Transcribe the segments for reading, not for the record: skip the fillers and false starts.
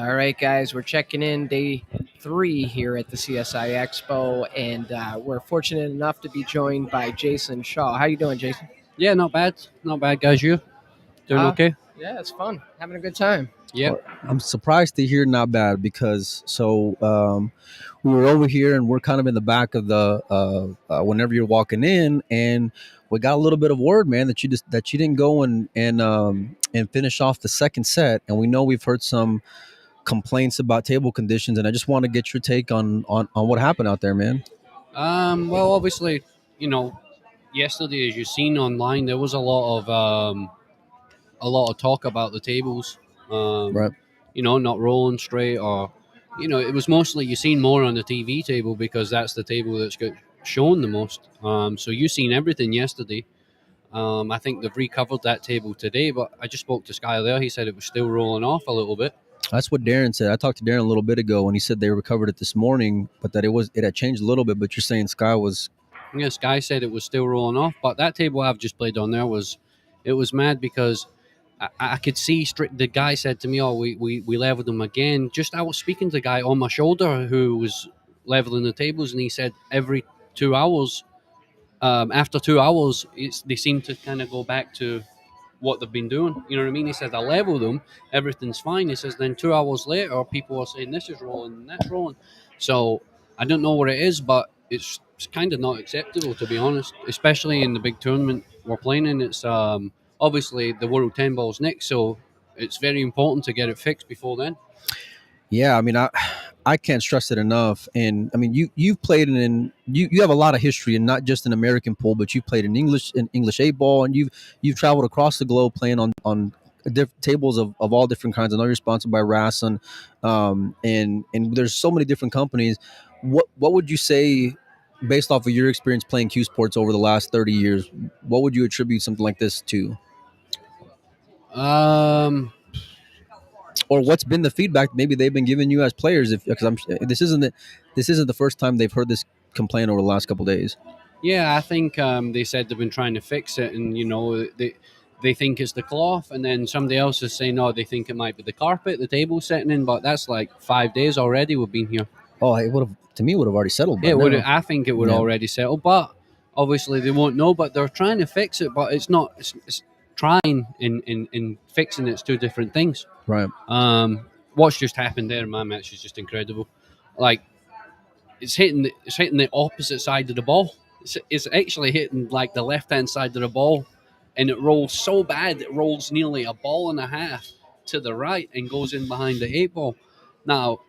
All right, guys, we're checking in day 3 here at the CSI Expo, and we're fortunate enough to be joined by Jayson Shaw. How you doing, Jason? Yeah, not bad. Not bad, guys. You doing Uh, okay? yeah, it's fun. Having a good time. Yeah. Well, I'm surprised to hear not bad because we were over here and we're kind of in the back of the whenever you're walking in, and we got a little bit of word, man, that you didn't go and finish off the second set, and we know we've heard some complaints about table conditions, and I just want to get your take on what happened out there, man. Well, obviously, you know, yesterday, as you've seen online, there was a lot of talk about the tables. Um, Right. not rolling straight, or it was mostly you seen more on the TV table because that's the table that's got shown the most. So you seen everything yesterday. I think they've recovered that table today, but I just spoke to Sky there. He said it was still rolling off a little bit. That's what Darren said. I talked to Darren a little bit ago, and he said they recovered it this morning, but that it had changed a little bit. But you're saying Sky was Yeah, Sky said it was still rolling off, but that table I've just played on there was mad because I could see straight. The guy said to me, "Oh, we leveled them again." Just I was speaking to the guy on my shoulder who was leveling the tables, and he said every 2 hours, after 2 hours, they seem to kind of go back to what they've been doing. You know what I mean? He said I level them, everything's fine. He says then 2 hours later, people are saying this is rolling and that's rolling. So I don't know what it is, but it's kind of not acceptable, to be honest. Especially in the big tournament we're playing in. It's obviously the World 10 Ball's next, so it's very important to get it fixed before then. Yeah, I mean, I can't stress it enough. And I mean, you've played you have a lot of history, and not just in American pool, but you've played in English 8 ball, and you've traveled across the globe playing on tables of all different kinds. I know you're sponsored by RAS, and there's so many different companies. What would you say, based off of your experience playing Q Sports over the last 30 years? What would you attribute something like this to? Um, Or what's been the feedback maybe they've been giving you as players? If because I'm this isn't the first time they've heard this complaint over the last couple of days. Yeah, I think they said they've been trying to fix it, and they think it's the cloth, and then somebody else is saying, no, they think it might be the carpet, the table setting in, but that's like 5 days already we've been here. Oh, it would have to me would have already settled by It would, now. I think it would Yeah. already settle, but obviously they won't know. But they're trying to fix it, but it's not. It's trying and fixing it's two different things. Right. What's just happened there in my match is just incredible. Like it's hitting the opposite side of the ball. It's actually hitting like the left hand side of the ball, and it rolls so bad it rolls nearly a ball and a half to the right and goes in behind the 8 ball. Now,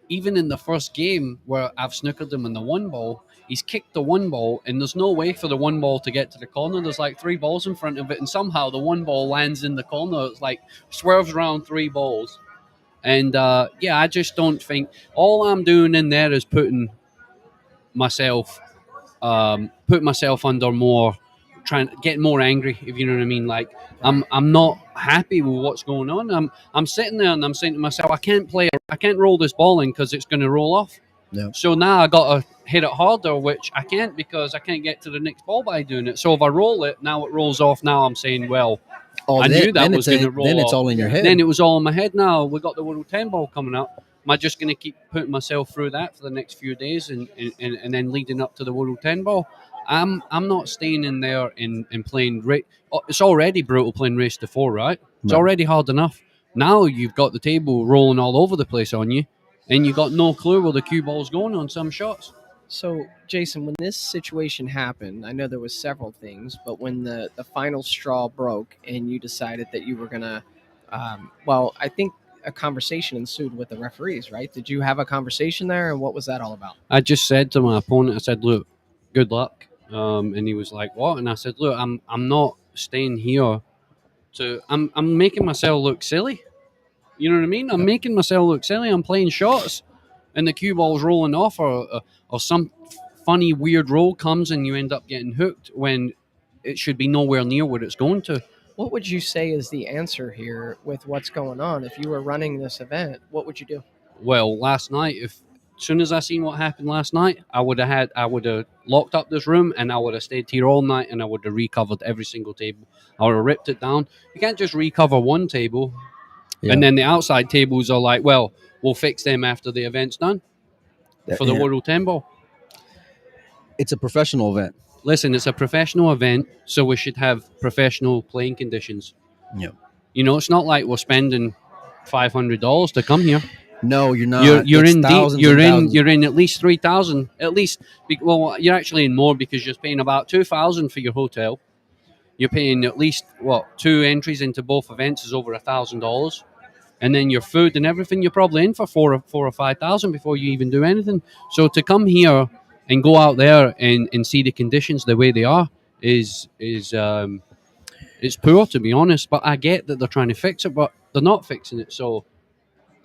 even in the first game where I've snookered him in the 1 ball, he's kicked the 1 ball, and there's no way for the 1 ball to get to the corner. There's like 3 balls in front of it, and somehow the 1 ball lands in the corner. It's like swerves around 3 balls. And I just don't think all I'm doing in there is myself putting myself under more, trying to get more angry, if you know what I mean. Like I'm not happy with what's going on. I'm sitting there and I'm saying to myself, I can't roll this ball in because it's going to roll off. Yeah. So now I got to hit it harder, which I can't because I can't get to the next ball by doing it. So if I roll it, now it rolls off. Now I'm saying, well, I knew that was going to roll off. Then it's all in your head. Then it was all in my head. Now we got the World 10 Ball coming up. Am I just going to keep putting myself through that for the next few days and then leading up to the World 10 Ball? I'm not staying in there and playing. It's already brutal playing race to 4, right? It's Right. already hard enough. Now you've got the table rolling all over the place on you, and you got no clue where the cue ball's going on some shots. So, Jason, when this situation happened, I know there was several things, but when the final straw broke and you decided that you were going to, I think a conversation ensued with the referees, right? Did you have a conversation there, and what was that all about? I just said to my opponent, I said, look, good luck. And he was like, what? And I said, look, I'm not staying here I'm making myself look silly. You know what I mean? I'm making myself look silly. I'm playing shots, and the cue ball's rolling off, or some funny weird roll comes, and you end up getting hooked when it should be nowhere near what it's going to. What would you say is the answer here with what's going on? If you were running this event, what would you do? Well, last night, as soon as I seen what happened last night, I would have locked up this room, and I would have stayed here all night, and I would have recovered every single table. I would have ripped it down. You can't just recover one table. And then the outside tables are like, well, we'll fix them after the event's done for the World 10 Ball. It's a professional event. Listen, it's a professional event, so we should have professional playing conditions. Yeah. You know, it's not like we're spending $500 to come here. No, you're not. You're It's in deep. thousands You're and in. thousands. You're in at least 3,000. At least. Well, you're actually in more because you're paying about 2,000 for your hotel. You're paying at least what 2 entries into both events is over $1,000, and then your food and everything. You're probably in for four or 5,000 before you even do anything. So to come here and go out there and see the conditions the way they are is it's poor, to be honest. But I get that they're trying to fix it, but they're not fixing it. So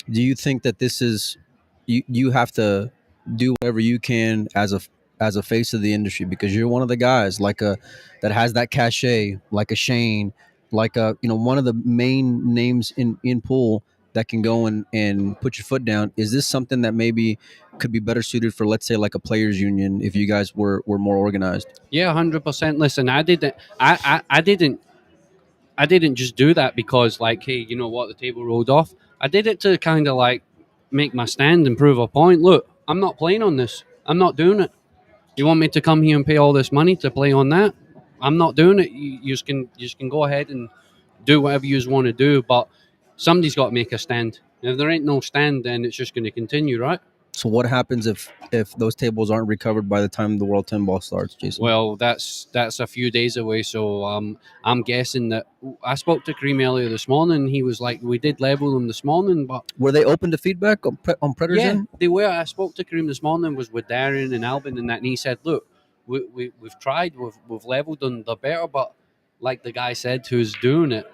Do you think that this is you have to do whatever you can as a face of the industry, because you're one of the guys like a that has that cachet, like a Shane, like a one of the main names in pool that can go and put your foot down. Is this something that maybe could be better suited for, let's say, like a players union if you guys were more organized? yeah, 100%. Listen, I didn't just do that because, like, hey, you know what, the table rolled off. I did it to kind of like make my stand and prove a point. Look, I'm not playing on this. I'm not doing it. You want me to come here and pay all this money to play on that? I'm not doing it. You just can go ahead and do whatever you want to do, but somebody's got to make a stand. If there ain't no stand, then it's just going to continue, right? So what happens if those tables aren't recovered by the time the World 10 Ball starts, Jason? Well, that's a few days away, so I'm guessing that. I spoke to Kareem earlier this morning. He was like, we did level them this morning, but Were they open to feedback on Predators? yeah, End? they were. I spoke to Kareem this morning, was with Darren and Albin and that, and he said, look, we've tried, we've leveled them, they're better, but like the guy said who's doing it,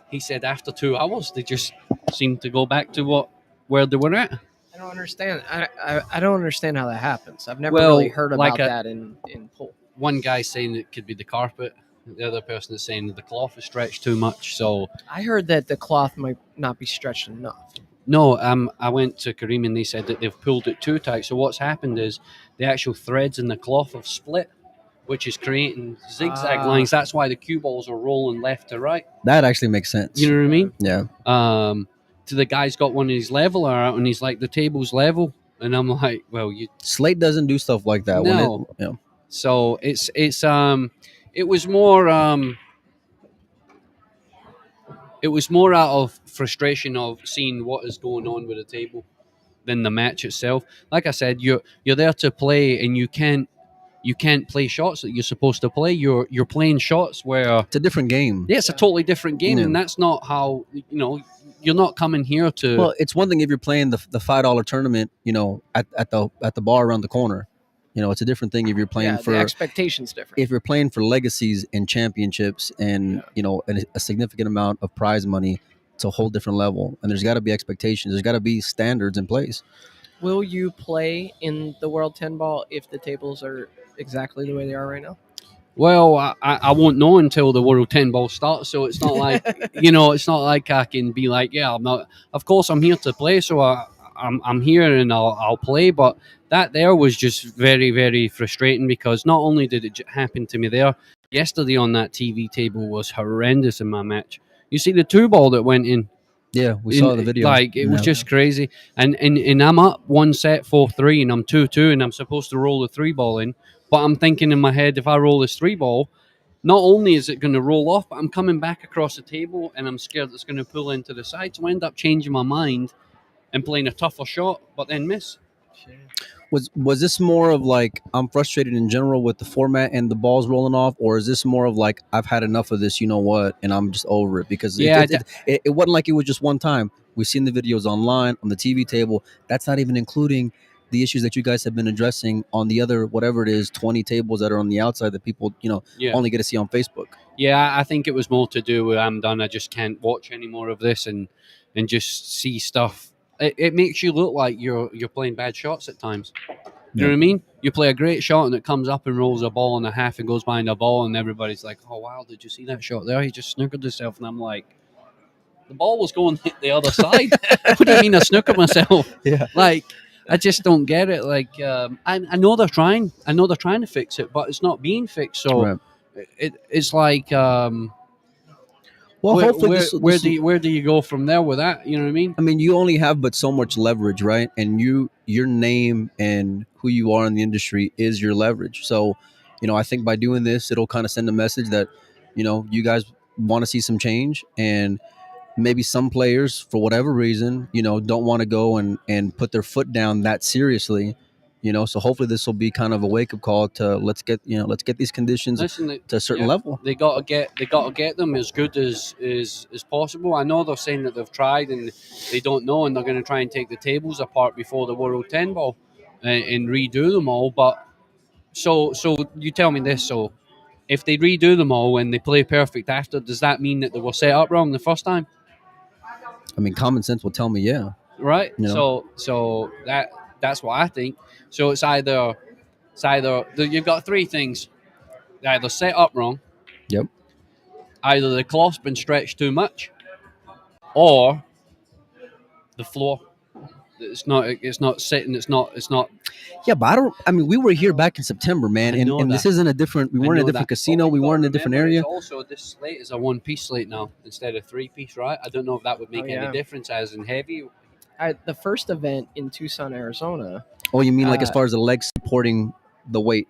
he said after 2 hours they just seem to go back to where they were at. I don't understand. I don't understand how that happens. I've never Well, really heard like about that in pool. One guy's saying it could be the carpet. The other person is saying that the cloth is stretched too much. So I heard that the cloth might not be stretched enough. no, I went to Kareem and they said that they've pulled it too tight. So what's happened is the actual threads in the cloth have split, which is creating zigzag lines. That's why the cue balls are rolling left to right. That actually makes sense. You know what I mean? Yeah. To the guy's got one of his leveler out and he's like, the table's level. And I'm like, well, Slate doesn't do stuff like that. No. When So it was more out of frustration of seeing what is going on with the table than the match itself. Like I said, you're there to play and you can't play shots that you're supposed to play. You're playing shots where it's a different game. yeah, it's a totally different game, Yeah. and that's not how you're not coming here to. Well, it's one thing if you're playing the $5 tournament, at the bar around the corner. It's a different thing if you're playing Yeah, for the expectation's different. if you're playing for legacies and championships and a significant amount of prize money. It's a whole different level, and there's got to be expectations. There's got to be standards in place. Will you play in the World 10 Ball if the tables are exactly the way they are right now? Well, I won't know until the World 10 Ball starts, so it's not like it's not like I can be like, yeah, I'm not. Of course, I'm here to play, so I'm here and I'll play. But that there was just very, very frustrating because not only did it happen to me there, yesterday on that TV table was horrendous in my match. You see the 2 ball that went in. Yeah, we saw the video. Like it was just crazy, and I'm up 1 set 4-3, and I'm 2-2, and I'm supposed to roll the 3 ball in, but I'm thinking in my head, if I roll this 3 ball, not only is it going to roll off, but I'm coming back across the table, and I'm scared it's going to pull into the side. So I end up changing my mind and playing a tougher shot, but then miss. Was this more of like I'm frustrated in general with the format and the balls rolling off, or is this more of like I've had enough of this, and I'm just over it? Because it wasn't like it was just one time. We've seen the videos online on the TV table. That's not even including the issues that you guys have been addressing on the other whatever it is 20 tables that are on the outside that people only get to see on Facebook. Yeah, I think it was more to do with I'm done. I just can't watch any more of this and just see stuff. It makes you look like you're playing bad shots at times. You know what I mean? You play a great shot and it comes up and rolls a ball and a half and goes behind a ball and everybody's like, oh, wow, did you see that shot there? He just snookered himself. And I'm like, the ball was going hit the other side. What do you mean I snookered myself? Yeah. Like, I just don't get it. Like, I know they're trying. I know they're trying to fix it, but it's not being fixed. So it's like... Well, hopefully where do you go from there with that? You know what I mean? I mean, you only have but so much leverage, right? And your name and who you are in the industry is your leverage. So, I think by doing this, it'll kind of send a message that, you guys want to see some change, and maybe some players, for whatever reason, don't want to go and put their foot down that seriously. So hopefully this will be kind of a wake up call to let's get these conditions Listen, to a certain level. They got to get them as good as possible. I know they're saying that they've tried and they don't know, and they're going to try and take the tables apart before the World 10 ball and redo them all. But so you tell me this: so if they redo them all and they play perfect after, does that mean that they were set up wrong the first time? I mean, common sense will tell me, yeah. Right. So that's what I think. So it's either you've got three things: they either set up wrong, Yep. either the cloth's been stretched too much, or the floor. It's not sitting. It's not. Yeah, but I mean, we were here back in September, man, and this isn't a different. We weren't in a different casino. We weren't in a different area. Also, this slate is a one-piece slate now instead of three-piece, right? I don't know if that would make any difference as in heavy. The first event in Tucson, Arizona. Oh, you mean like as far as the legs supporting the weight?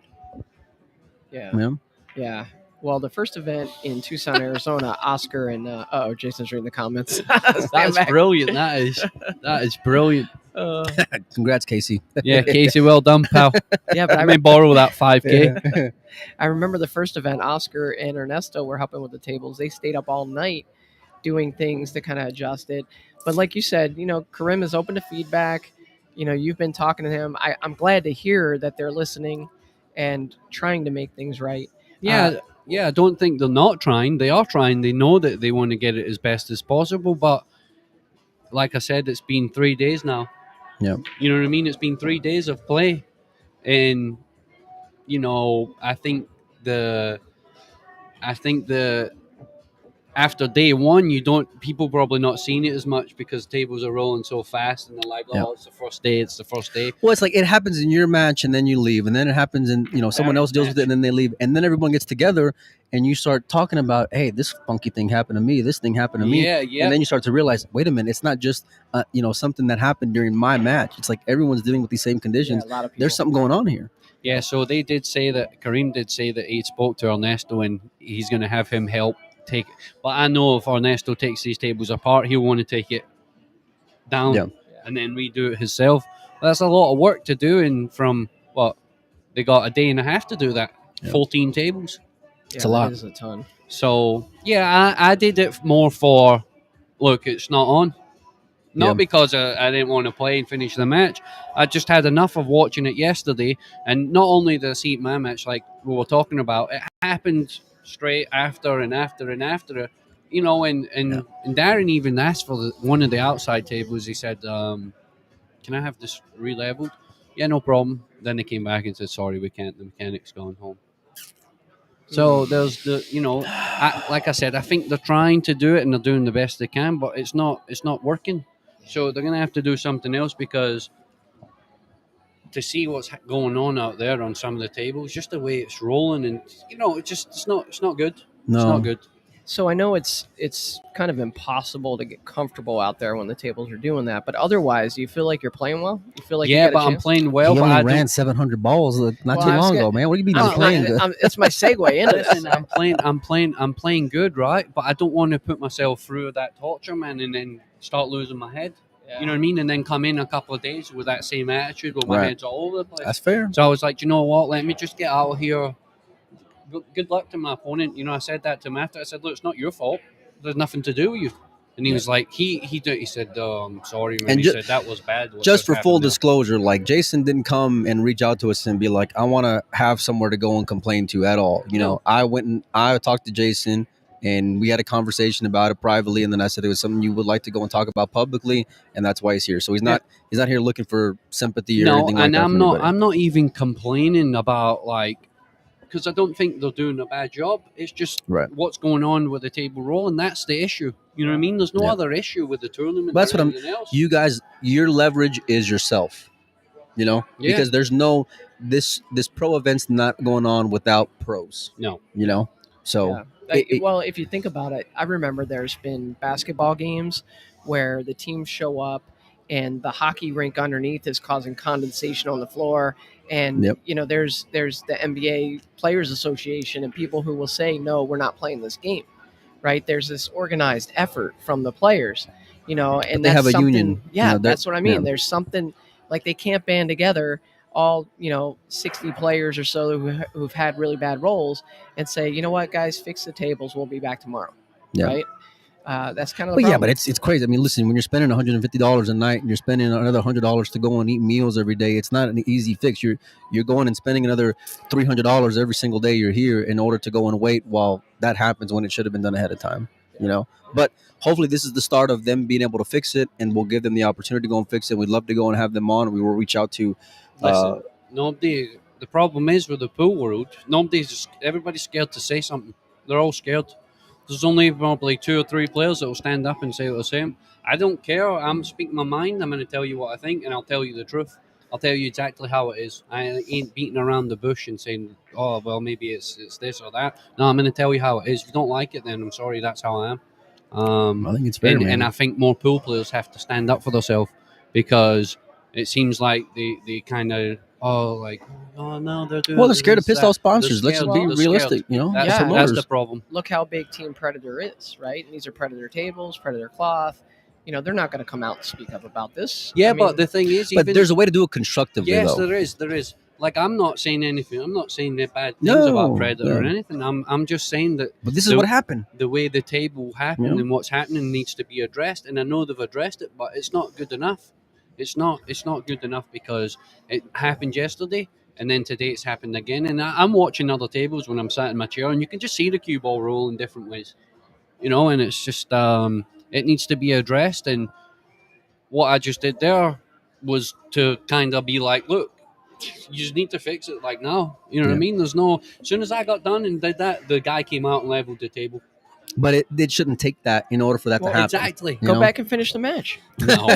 Yeah. Well, the first event in Tucson, Arizona, Oscar and Jason's reading the comments. That's brilliant. That is brilliant. Congrats, Casey. Yeah, Casey, well done, pal. Yeah, but I may borrow that 5K. Yeah. I remember the first event. Oscar and Ernesto were helping with the tables. They stayed up all night doing things to kind of adjust it. But like you said, Karim is open to feedback. You've been talking to him. I'm glad to hear that they're listening and trying to make things right. Yeah, I don't think they're not trying. They are trying. They know that they want to get it as best as possible. But like I said, it's been 3 days now. Yeah. You know what I mean? It's been 3 days of play. And, I think the after day one, people probably not seeing it as much because tables are rolling so fast and they're like, it's the first day, it's the first day. Well, it's like it happens in your match and then you leave, and then it happens in, someone else deals with it and then they leave, and then everyone gets together and you start talking about, hey, this funky thing happened to me, this thing happened to me. Yeah. And then you start to realize, wait a minute, it's not just, something that happened during my match. It's like everyone's dealing with these same conditions. Yeah, a lot of people. There's something going on here. Yeah, so they did say that, Karim did say that he spoke to Ernesto and he's going to have him help take it. But I know if Ernesto takes these tables apart, he'll want to take it down and then redo it himself. That's a lot of work to do, and they got a day and a half to do that. 14 tables. It's a lot. It is a ton. So, I did it more for, look, it's not on. Not because I didn't want to play and finish the match. I just had enough of watching it yesterday. And not only did I see my match like we were talking about, it happened straight after and after and after. And Darren even asked for one of the outside tables. He said, can I have this re-leveled? Yeah, no problem. Then they came back and said, sorry, we can't. The mechanic's gone home. So there's like I said, I think they're trying to do it and they're doing the best they can, but it's not working. So they're going to have to do something else, because to see what's going on out there on some of the tables, just the way it's rolling, and it's not good. No. It's not good. So I know it's kind of impossible to get comfortable out there when the tables are doing that, but otherwise, do you feel like you're playing well? You feel like I'm playing well. He but only ran 700 balls not too long ago, man. What do you mean I'm playing good? It's my segue into this. I'm playing good, right? But I don't want to put myself through that torture, man, and then start losing my head. Yeah. You know what I mean? And then come in a couple of days with that same attitude where my head's all over the place. That's fair. So I was like, you know what? Let me just get out of here. Good luck to my opponent. I said that to him after. I said, look, it's not your fault. There's nothing to do with you. And he was like, he said, I'm sorry, man. He said that was bad. Just for full disclosure, like Jayson didn't come and reach out to us and be like, I want to have somewhere to go and complain to at all. I went and I talked to Jayson and we had a conversation about it privately. And then I said it was something you would like to go and talk about publicly. And that's why he's here. So he's not here looking for sympathy or anything like that. No, and I'm not even complaining about because I don't think they're doing a bad job. It's just what's going on with the table roll, and that's the issue. You know what I mean? There's no other issue with the tournament. That's what else. You guys, your leverage is yourself. Because there's this pro event's not going on without pros. No. So Well, if you think about it, I remember there's been basketball games where the teams show up and the hockey rink underneath is causing condensation on the floor. And Yep. there's the NBA Players Association and people who will say, no, we're not playing this game. Right? There's this organized effort from the players, and they that's have a something. union. Yeah, that's what I mean. Yeah. There's something like they can't band together all 60 players or so who've had really bad roles and say, you know what, guys, fix the tables. We'll be back tomorrow. Yeah. Right. That's kind of the But problem. yeah, but it's crazy. I mean, listen, when you're spending $150 a night and you're spending another $100 to go and eat meals every day, it's not an easy fix. You're going and spending another $300 every single day you're here in order to go and wait while that happens when it should have been done ahead of time. But hopefully this is the start of them being able to fix it, and we'll give them the opportunity to go and fix it. We'd love to go and have them on. We will reach out to. Listen, nobody. The problem is with the pool world, everybody's scared to say something. They're all scared. There's only probably 2 or 3 players that will stand up and say what they're saying. I don't care. I'm speaking my mind. I'm going to tell you what I think, and I'll tell you the truth. I'll tell you exactly how it is. I ain't beating around the bush and saying, oh, well, maybe it's this or that. No, I'm going to tell you how it is. If you don't like it, then I'm sorry, that's how I am. I think it's fair, and I think more pool players have to stand up for themselves, because it seems like they kind of, oh no, they're doing. Well, they're scared to piss that. off sponsors. Let's They're be scared. realistic. That's the problem. Look how big Team Predator is, right? And these are Predator tables, Predator cloth. They're not going to come out and speak up about this. Yeah, but the thing is, but there's a way to do it constructively. Yes, though. there is. Like, I'm not saying anything. I'm not saying the bad things about Predator or anything. I'm just saying that. But this is what happened. The way the table happened and what's happening needs to be addressed. And I know they've addressed it, but it's not good enough. It's not good enough, because it happened yesterday, and then today it's happened again. And I'm watching other tables when I'm sat in my chair, and you can just see the cue ball roll in different ways, and it's just it needs to be addressed. And what I just did there was to kind of be like, look, you just need to fix it like now. You know what I mean? There's no. As soon as I got done and did that, the guy came out and leveled the table. But it shouldn't take that in order for that to happen. Exactly. Go back and finish the match. No.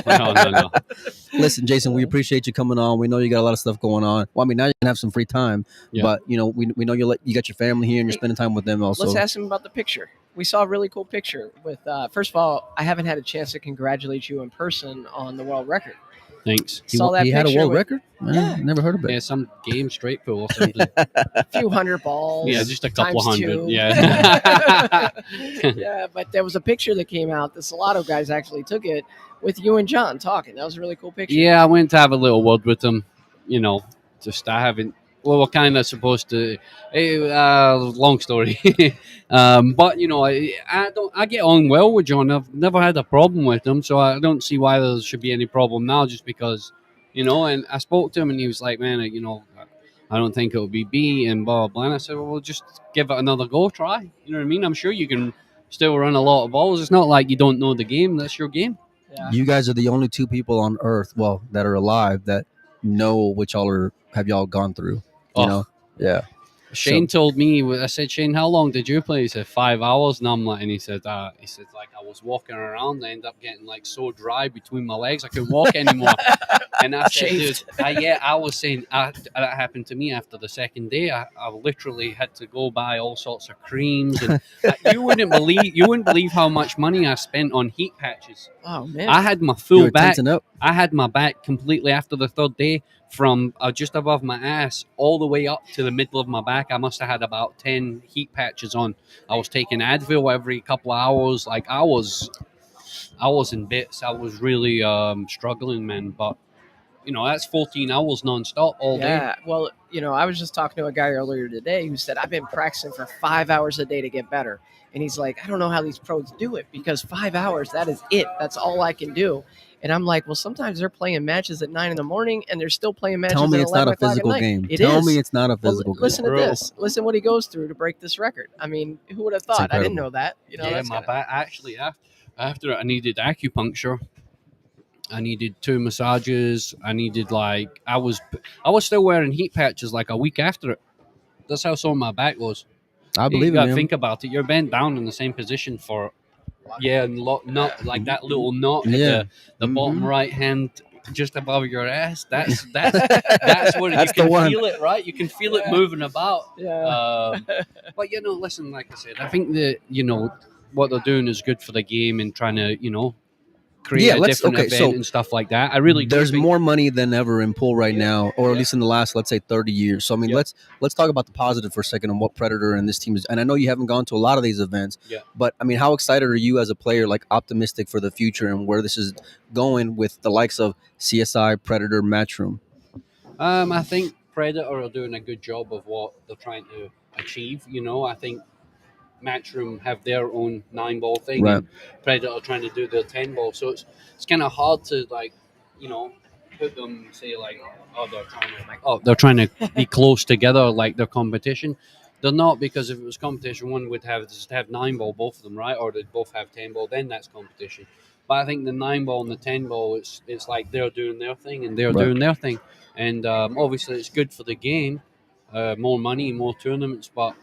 Listen, Jason, we appreciate you coming on. We know you got a lot of stuff going on. Well, I mean, now you're gonna have some free time, but we know you got your family here and you're spending time with them also. Let's ask him about the picture. We saw a really cool picture with. First of all, I haven't had a chance to congratulate you in person on the world record. Thanks. He had a world record? Yeah. Never heard of it. Yeah, some game straight pool or something. A few hundred balls. Yeah, just a couple hundred. 2. Yeah. Yeah, but there was a picture that came out. The Salado guys actually took it with you and John talking. That was a really cool picture. Yeah, I went to have a little word with them. Just I haven't. Well, we're kind of supposed to. Long story, but I get on well with John. I've never had a problem with him, so I don't see why there should be any problem now. Just because, And I spoke to him, and he was like, "Man, I don't think it'll be B and blah blah." And I said, "Well, just give it another go, try." You know what I mean? I'm sure you can still run a lot of balls. It's not like you don't know the game. That's your game. Yeah. You guys are the only 2 people on Earth, that are alive that know what have y'all gone through. Yeah. Shane told me. I said, "Shane, how long did you play?" He said 5 hours, and I'm like, and he said, like I was walking around, I ended up getting like so dry between my legs, I couldn't walk anymore. And I said, dude, I was saying that happened to me after the second day. I literally had to go buy all sorts of creams, and you wouldn't believe how much money I spent on heat patches. Oh man! I had my full back. Up. I had my back completely after the 3rd day. From just above my ass all the way up to the middle of my back, I must have had about 10 heat patches on. I was taking Advil every couple of hours. Like I was in bits. I was really struggling, man. But that's 14 hours nonstop all day. Yeah. Well, I was just talking to a guy earlier today who said I've been practicing for 5 hours a day to get better, and he's like, I don't know how these pros do it, because 5 hours, that is it. That's all I can do. And I'm like, well, sometimes they're playing matches at 9 a.m. and they're still playing matches. Tell me at it's not a physical game. Tell me it's not a physical game. Listen to this. Listen what he goes through to break this record. I mean, who would have thought? I didn't know that. My back actually after it, I needed acupuncture. I needed 2 massages. I needed I was still wearing heat patches like a week after it. That's how sore my back was. I believe you it. Think about it. You're bent down in the same position for. Yeah, not like that little knot at the bottom right hand just above your ass. That's where That's you can the one. feel it, right? You can feel it moving about. Yeah. But listen, like I said, I think that what they're doing is good for the game and trying to create a different event so and stuff like that. I really do there's think more money than ever in pool right Yeah, now, or at yeah. least in the last, let's say, 30 years. So I mean, Yeah. let's talk about the positive for a second on what Predator and this team is. And I know you haven't gone to a lot of these events, Yeah. but I mean, how excited are you as a player, like optimistic for the future and where this is going with the likes of CSI, Predator, Matchroom? I think Predator are doing a good job of what they're trying to achieve. I think Matchroom have their own 9-ball thing, Right. and Predator are trying to do their 10-ball. So it's kind of hard to put them say like they're trying to be close together like their competition. They're not, because if it was competition, one would have 9-ball, both of them, right? Or they'd both have 10-ball. Then that's competition. But I think the 9-ball and the 10-ball, it's like they're doing their thing and they're Right. doing their thing, and obviously it's good for the game, more money, more tournaments, but.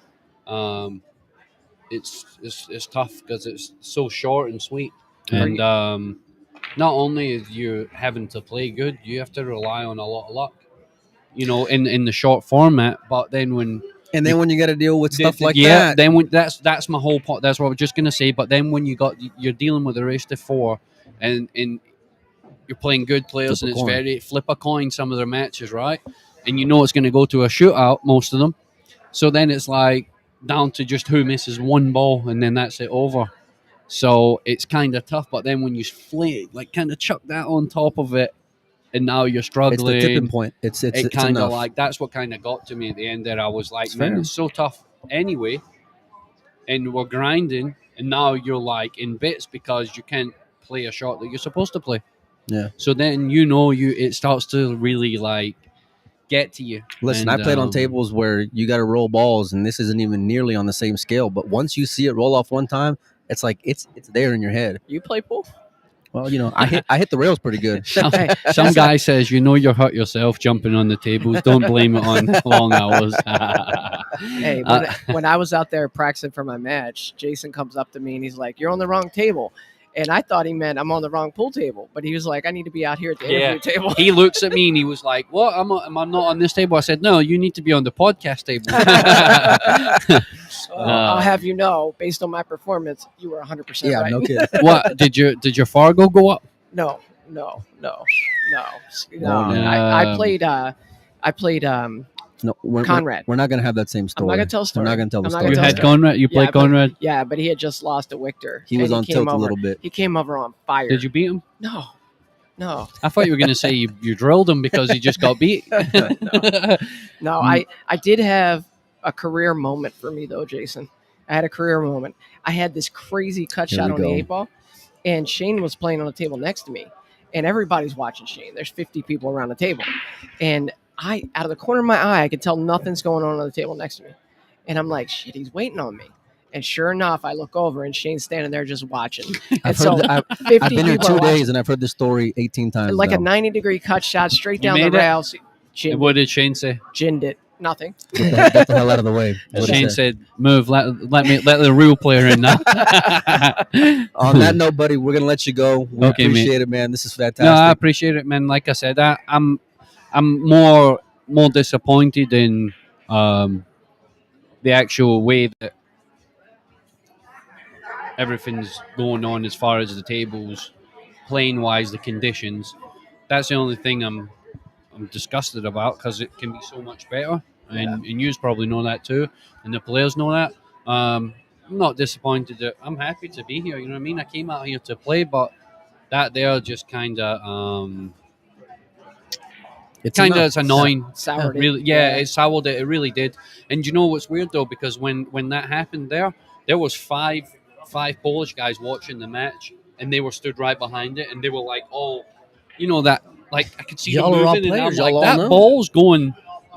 It's tough because it's so short and sweet, and not only is you having to play good, you have to rely on a lot of luck, in the short format. But then when And then when you got to deal with stuff like yeah, that, then when that's my whole point. That's what I was just gonna say. But then when you're dealing with the race to 4, and you're playing good players, Flip a and it's coin. very flip a coin some of their matches, right? And it's going to go to a shootout, most of them. So then it's like down to just who misses one ball, and then that's it over. So it's kind of tough. But then when you kind of chuck that on top of it, and now you're it's struggling, the tipping point. It's it kind of enough. that's what kind of got to me at the end there. I was like, It's man, fair. it's so tough anyway, and we're grinding, and now you're like in bits because you can't play a shot that you're supposed to play. Yeah. So then it starts to really like get to you. Listen, And, I played on tables where you got to roll balls, and this isn't even nearly on the same scale. But once you see it roll off one time, it's like it's there in your head. You play pool? Well, I hit the rails pretty good. some guy says, you hurt yourself jumping on the tables. Don't blame it on long hours. Hey, when I was out there practicing for my match, Jason comes up to me and he's like, "You're on the wrong table." And I thought he meant I'm on the wrong pool table, but he was like, "I need to be out here at the interview table." He looks at me and he was like, "What? Am I not on this table?" I said, "No, you need to be on the podcast table." I'll have you know, based on my performance, you were 100% Yeah, right. no kidding. What did your Fargo go up? No. No. I played No, Conrad. We're not gonna have that same I'm story. not gonna tell a story. We're not gonna tell the I'm not story. gonna You tell had story. Conrad. You played but- Conrad. Yeah, but he had just lost to Victor. He was and on came tilt a over- little bit. He came over on fire. Did you beat him? No. I thought you were going to say you drilled him because he just got beat. No, I did have a career moment for me though, Jason. I had a career moment. I had this crazy cut Here shot we on the go. 8-ball, and Shane was playing on the table next to me, and everybody's watching Shane. There's 50 people around the table, and out of the corner of my eye, I could tell nothing's going on the table next to me, and I'm like, shit, he's waiting on me. And sure enough, I look over and Shane's standing there just watching. I've And heard so 50 I've been here people 2 are watching. days and I've heard this story 18 times. Like now. a 90-degree cut shot straight You down the made it? rails. And what did Shane say? Ginned it. Nothing. Get the hell out of the way. That's what he Shane said. said, "Move. Let the real player in now." On that note, buddy, we're gonna let you go. We Okay, mate. appreciate it, man. This is fantastic. No, I appreciate it, man. Like I said, I'm more disappointed in the actual way that everything's going on as far as the tables, playing wise, the conditions. That's the only thing I'm disgusted about, because it can be so much better, and you probably know that too, and the players know that. I'm not disappointed. I'm happy to be here. You know what I mean? I came out here to play, but that there just kind of It's it's annoying. Soured it. Really, it soured it. It really did. And you know what's weird though, because when that happened, there was five Polish guys watching the match, and they were stood right behind it, and they were like, "Oh, that." Like I could see Y'all them are all moving, and I'm players. like, Y'all all that know. ball's going.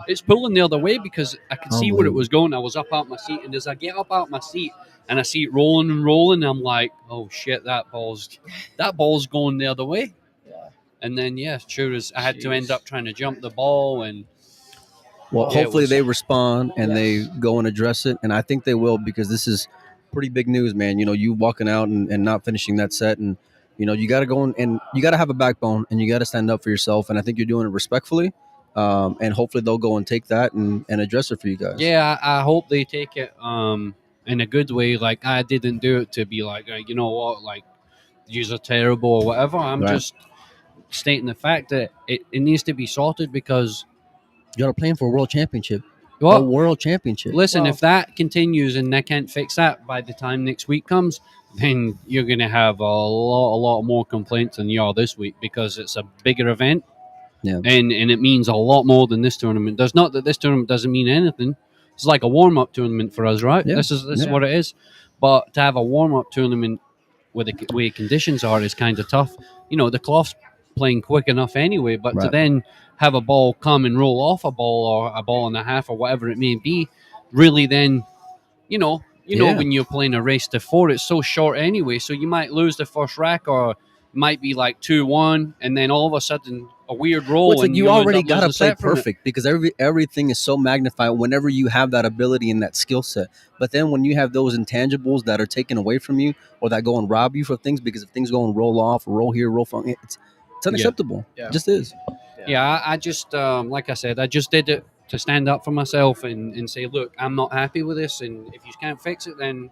It's pulling the other way, because I could see where it Unbelievable. was going. I was up out my seat, and as I get up out my seat and I see it rolling and rolling, I'm like, "Oh shit, that ball's going the other way." Yeah. And then sure as I had to end up trying to jump the ball, and Well, Yeah, it hopefully was- they respond and Yes. they go and address it, and I think they will, because this is pretty big news, man. You walking out and not finishing that set, and You know, you got to go and you got to have a backbone, and you got to stand up for yourself. And I think you're doing it respectfully. And hopefully they'll go and take that and address it for you guys. Yeah, I hope they take it in a good way. Like, I didn't do it to be like, you know what, like, yous are terrible or whatever. I'm Right. just stating the fact that it needs to be sorted because You got to plan for a world championship. A well, world championship. listen, Well- if that continues and they can't fix that by the time next week comes, then you're going to have a lot more complaints than you are this week because it's a bigger event. Yeah. And it means a lot more than this tournament does. Not that this tournament doesn't mean anything. It's like a warm up tournament for us, right? Yeah. This is Yeah. what it is. But to have a warm up tournament where the way conditions are is kind of tough. You know, the cloth's playing quick enough anyway, but to Right. then have a ball come and roll off a ball or a ball and a half or whatever it may be, really then, you know Yeah. when you're playing a race to 4, it's so short anyway. So you might lose the first rack or it might be like 2-1, and then all of a sudden a weird roll. Well, it's like and you end already up got to losing play set from it. perfect because everything is so magnified whenever you have that ability and that skill set. But then when you have those intangibles that are taken away from you or that go and rob you for things, because if things go and roll off, roll here, roll from it's unacceptable. Yeah. It just is. Yeah, I just like I said, I just did it to stand up for myself and say, look, I'm not happy with this, and if you can't fix it, then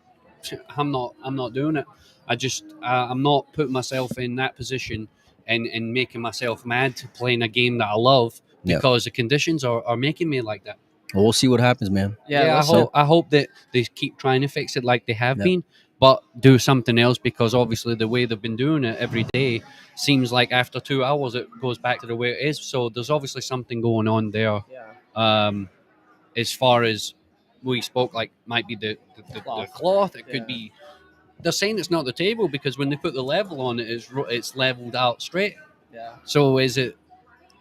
I'm not doing it. I just I'm not putting myself in that position and making myself mad playing a game that I love Yeah. because the conditions are making me like that. Well, we'll see what happens, man. Yeah, let's I hope that they keep trying to fix it like they have Yeah. been, but do something else because obviously the way they've been doing it every day seems like after 2 hours it goes back to the way it is. So there's obviously something going on there. Yeah. As far as we spoke, like might be the cloth. It could Yeah. be. They're saying it's not the table because when they put the level on it, it's leveled out straight. Yeah. So is it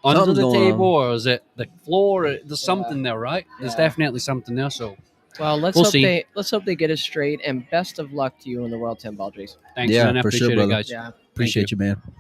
under Something's the going table or is it the floor? There's Yeah. something there, right? There's Yeah. definitely something there. So Well, let's We'll hope see. they get it straight, and best of luck to you in the World 10 Ball, Jason. thanks, Yeah, man. I for sure, appreciate it, brother. guys. Yeah. Appreciate you, man.